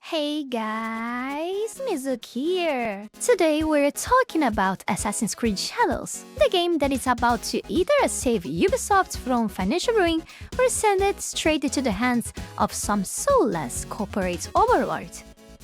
Hey guys, Mizuki here! Today we're talking about Assassin's Creed Shadows, the game that is about to either save Ubisoft from financial ruin or send it straight into the hands of some soulless corporate overlord.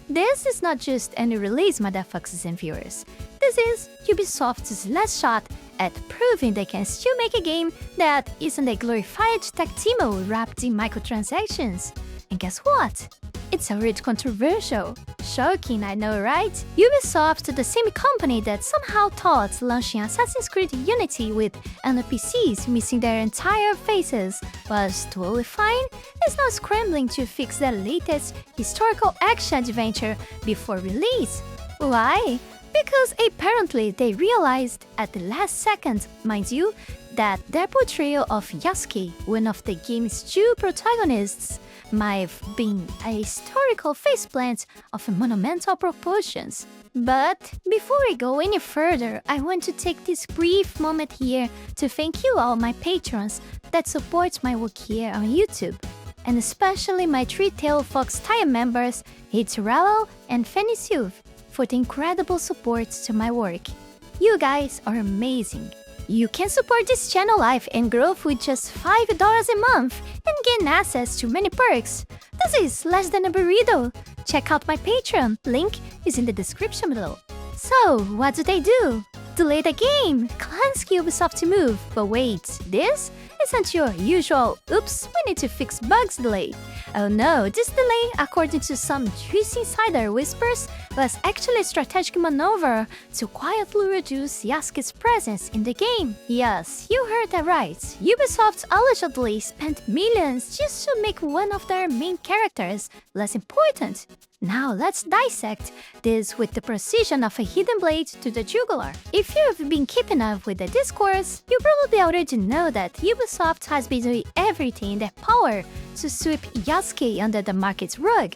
This is not just any release, motherfuckers and viewers. This is Ubisoft's last shot at proving they can still make a game that isn't a glorified tech demo wrapped in microtransactions. And guess what? It's already controversial. Shocking, I know, right? Ubisoft, the same company that somehow thought launching Assassin's Creed Unity with NPCs missing their entire faces was totally fine, is now scrambling to fix their latest historical action adventure before release. Why? Because apparently they realized at the last second, mind you, that their portrayal of Yasuke, one of the game's two protagonists, might have been a historical faceplant of monumental proportions. But before we go any further, I want to take this brief moment here to thank you all my patrons that support my work here on YouTube, and especially my three-tailed fox tier members Heath Rowell and Fenny Sylvy for the incredible support to my work. You guys are amazing. You can support this channel life and growth with just $5 a month and gain access to many perks. This is less than a burrito. Check out my Patreon, link is in the description below. So, what do? Delay the game! Cleanse Ubisoft to move. But wait, this isn't your usual oops, we need to fix bugs delay. Oh no, this delay, according to some juicy insider whispers, was actually a strategic maneuver to quietly reduce Yasuke's presence in the game. Yes, you heard that right. Ubisoft allegedly spent millions just to make one of their main characters less important. Now let's dissect this with the precision of a hidden blade to the jugular. If you've been keeping up with the discourse, you probably already know that Ubisoft has been doing everything in their power to sweep Yasuke under the market's rug.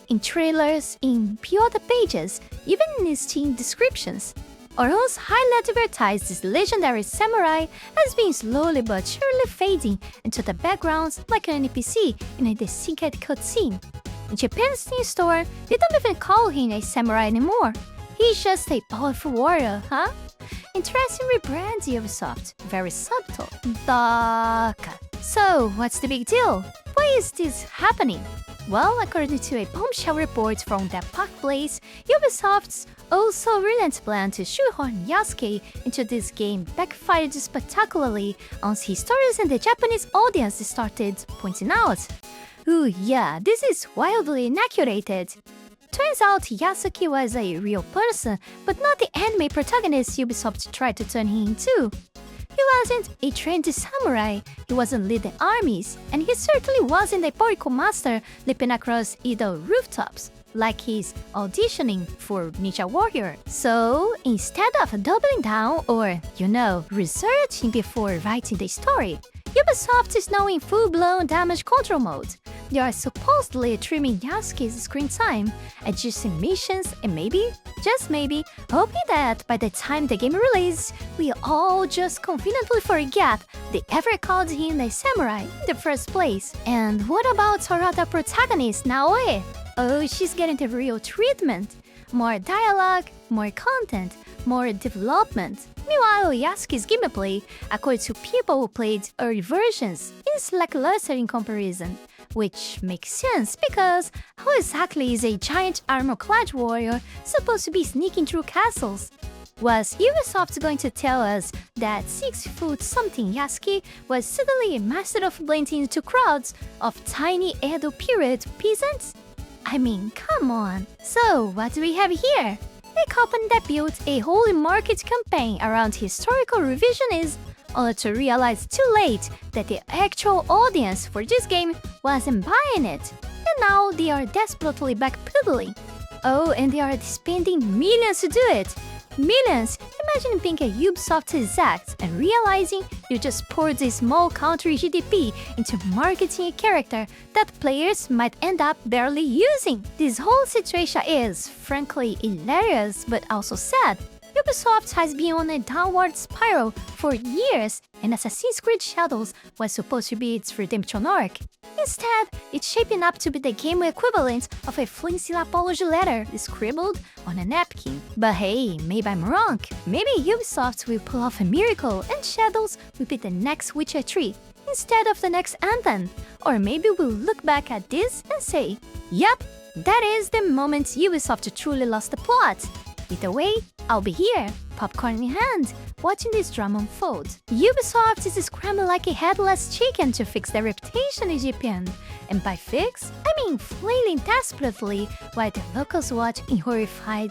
In trailers, in PR pages, even in Steam descriptions. Or else highly advertised this legendary samurai has been slowly but surely fading into the backgrounds like an NPC in a desynced cutscene. In Japan's Steam store, they don't even call him a samurai anymore. He's just a powerful warrior, huh? Interesting rebrand, Ubisoft. Very subtle. Baka. So, what's the big deal? Why is this happening? Well, according to a bombshell report from that Park Place, Ubisoft's also brilliant plan to shoehorn Yasuke into this game backfired spectacularly once his stories and the Japanese audience started pointing out. Ooh yeah, this is wildly inaccurate. Turns out Yasuke was a real person, but not the anime protagonist Ubisoft tried to turn him into. He wasn't a trained samurai, he wasn't leading armies, and he certainly wasn't a particle master leaping across either rooftops, like he's auditioning for Ninja Warrior. So, instead of doubling down or, researching before writing the story, Ubisoft is now in full-blown damage control mode. They are supposedly trimming Yasuke's screen time, adjusting missions, and maybe, just maybe, hoping that by the time the game releases, we all just conveniently forget they ever called him a samurai in the first place. And what about our other protagonist, Naoe? Oh, she's getting the real treatment. More dialogue, more content, more development. Meanwhile, Yasuke's gameplay, according to people who played early versions, is lackluster in comparison. Which makes sense because how exactly is a giant armor-clad warrior supposed to be sneaking through castles? Was Ubisoft going to tell us that 6-foot-something Yasuke was suddenly a master of blending into crowds of tiny Edo period peasants? I mean, come on. So, what do we have here? A company that built a whole market campaign around historical revisionism, only to realize too late that the actual audience for this game wasn't buying it. And now they are desperately backpedaling. Oh, and they are spending millions to do it. Millions! Imagine being a Ubisoft exec and realizing you just poured a small country GDP into marketing a character that players might end up barely using. This whole situation is, frankly, hilarious but also sad. Ubisoft has been on a downward spiral for years, and Assassin's Creed Shadows was supposed to be its redemption arc. Instead, it's shaping up to be the game equivalent of a flimsy apology letter scribbled on a napkin. But hey, maybe I'm wrong. Maybe Ubisoft will pull off a miracle and Shadows will be the next Witcher 3 instead of the next Anthem. Or maybe we'll look back at this and say, yep, that is the moment Ubisoft truly lost the plot. Either way, I'll be here, popcorn in hand, watching this drama unfold. Ubisoft is scrambling like a headless chicken to fix their reputation in Japan. And by fix, I mean flailing desperately while the locals watch in horrified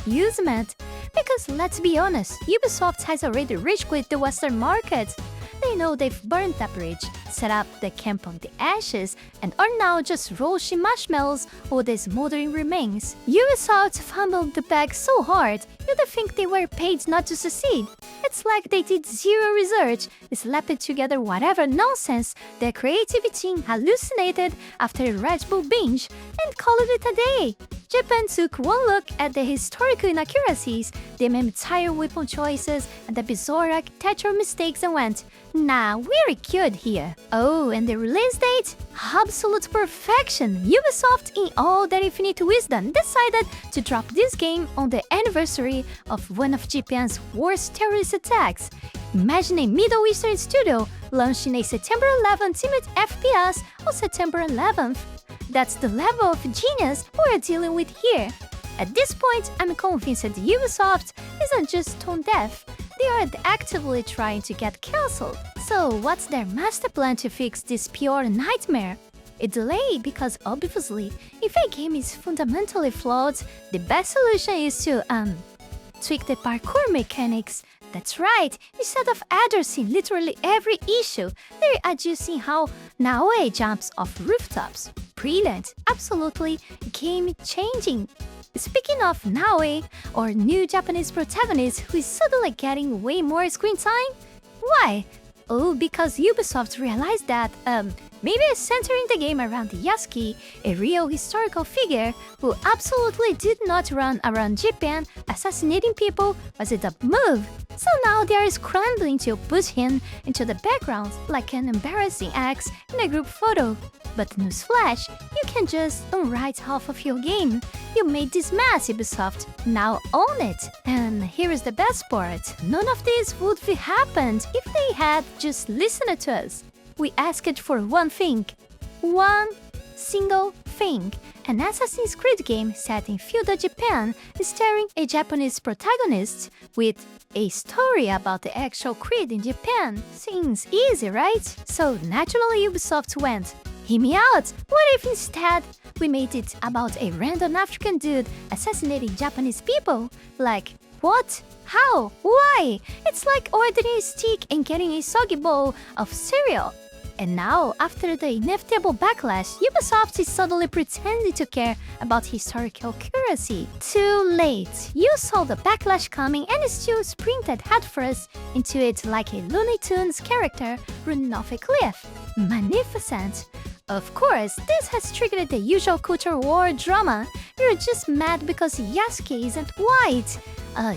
amusement. Because let's be honest, Ubisoft has already reached with the Western market. They know they've burned that bridge, set up the camp on the ashes, and are now just roasting marshmallows over the smoldering remains. Ubisoft fumbled the bag so hard, you'd think they were paid not to succeed. It's like they did zero research, slapped together whatever nonsense their creative team hallucinated after a Red Bull binge, and called it a day. Japan took one look at the historical inaccuracies, the entire weapon choices, and the bizarre architectural mistakes and went, nah, we're good here. Oh, and the release date? Absolute perfection! Ubisoft, in all their infinite wisdom, decided to drop this game on the anniversary of one of Japan's worst terrorist attacks. Imagine a Middle Eastern studio launching a September 11th timid FPS on September 11th. That's the level of genius we're dealing with here. At this point, I'm convinced that Ubisoft isn't just tone deaf, they are actively trying to get cancelled. So what's their master plan to fix this pure nightmare? A delay because obviously, if a game is fundamentally flawed, the best solution is to, tweak the parkour mechanics. That's right, instead of addressing literally every issue, they're adjusting how Naoe jumps off rooftops. Brilliant, absolutely game-changing. Speaking of Naoe, or new Japanese protagonist who is suddenly getting way more screen time? Why? Oh, because Ubisoft realized that, maybe centering the game around Yasuke, a real historical figure who absolutely did not run around Japan assassinating people, was a dumb move. So now they are scrambling to push him into the background like an embarrassing ex in a group photo. But newsflash, you can just unwrite half of your game. You made this mess, Ubisoft. Now own it. And here is the best part. None of this would have happened if they had just listened to us. We asked for one thing. One single thing. An Assassin's Creed game set in feudal Japan, starring a Japanese protagonist with a story about the actual Creed in Japan. Seems easy, right? So naturally Ubisoft went, hear me out! What if instead we made it about a random African dude assassinating Japanese people? Like, what? How? Why? It's like ordering a steak and getting a soggy bowl of cereal. And now, after the inevitable backlash, Ubisoft is suddenly pretending to care about historical accuracy. Too late. You saw the backlash coming and still sprinted headfirst into it like a Looney Tunes character running off a cliff. Magnificent. Of course, this has triggered the usual culture war drama. You're just mad because Yasuke isn't white.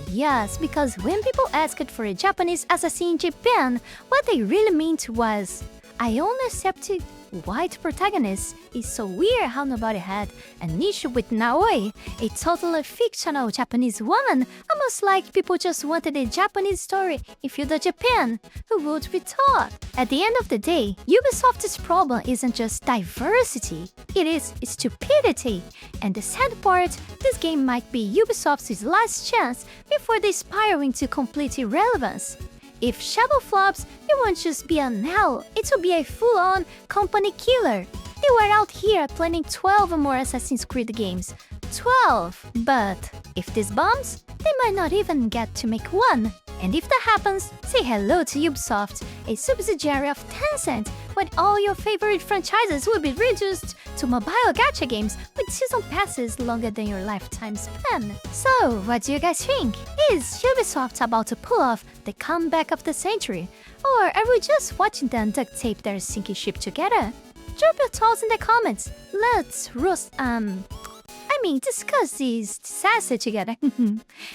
Yes, because when people asked for a Japanese assassin in Japan, what they really meant was, I only accepted white protagonist. It's so weird how nobody had an issue with Naoe, a totally fictional Japanese woman, almost like people just wanted a Japanese story in feudal Japan. Who would be taught? At the end of the day, Ubisoft's problem isn't just diversity, it is stupidity. And the sad part, this game might be Ubisoft's last chance before they spiral into complete irrelevance. If Shadow flops, it won't just be an L, it will be a full-on company killer. They were out here planning 12 more Assassin's Creed games. 12! But if this bombs, they might not even get to make one. And if that happens, say hello to Ubisoft, a subsidiary of Tencent, when all your favorite franchises will be reduced to mobile gacha games with season passes longer than your lifetime span. So, what do you guys think? Is Ubisoft about to pull off the comeback of the century? Or are we just watching them duct tape their sinking ship together? Drop your thoughts in the comments. Let's roast, gaming, discuss this disaster together.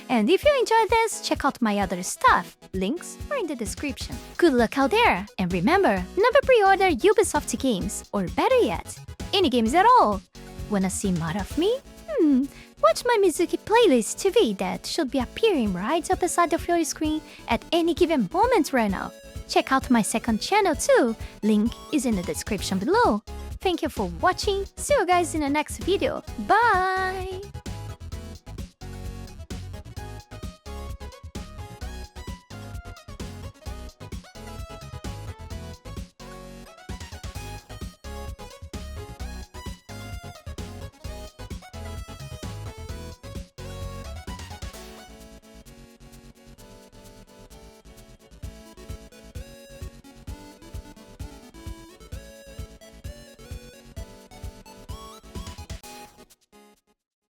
And if you enjoyed this, check out my other stuff. Links are in the description. Good luck out there, and remember, never pre-order Ubisoft games, or better yet, any games at all. Wanna see more of me? Watch my Mizuki playlist TV that should be appearing right up beside of your screen at any given moment right now. Check out my second channel too, link is in the description below. Thank you for watching, see you guys in the next video, bye!